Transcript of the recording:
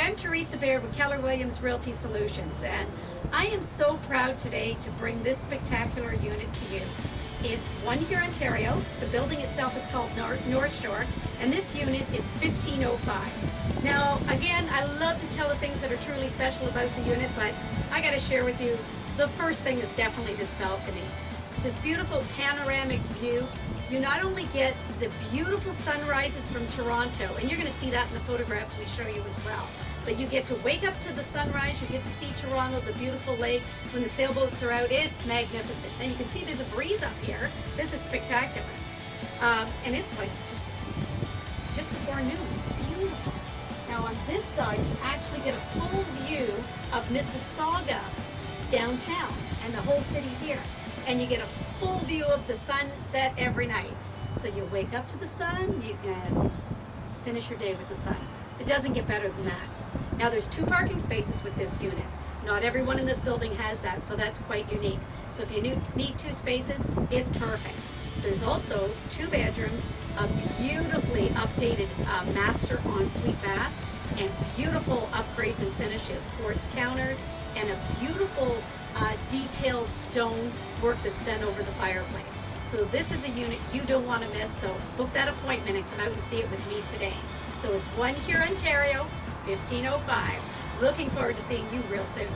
I'm Teresa Baird with Keller Williams Realty Solutions, and I am so proud today to bring this spectacular unit to you. It's one Hurontario. The building itself is called Northshore, and this unit is 1505. Now, again, I love to tell the things that are truly special about the unit, but I got to share with you, the first thing is definitely this balcony. It's this beautiful panoramic view. You not only get the beautiful sunrises from Toronto, and you're going to see that in the photographs we show you as well, but you get to wake up to the sunrise, you get to see Toronto, the beautiful lake, when the sailboats are out. It's magnificent. And you can see there's a breeze up here. This is spectacular. And it's like just before noon. It's beautiful. Now on this side, you actually get a full view of Mississauga downtown and the whole city here. And you get a full view of the sunset every night. So you wake up to the sun, you can finish your day with the sun. It doesn't get better than that. Now there's 2 parking spaces with this unit. Not everyone in this building has that, so that's quite unique. So if you need 2 spaces, it's perfect. There's also 2 bedrooms, a beautifully updated master ensuite bath, and beautiful upgrades and finishes, quartz counters, and a beautiful detailed stone work that's done over the fireplace. So this is a unit you don't want to miss, so book that appointment and come out and see it with me today. So it's one Hurontario, 1505. Looking forward to seeing you real soon.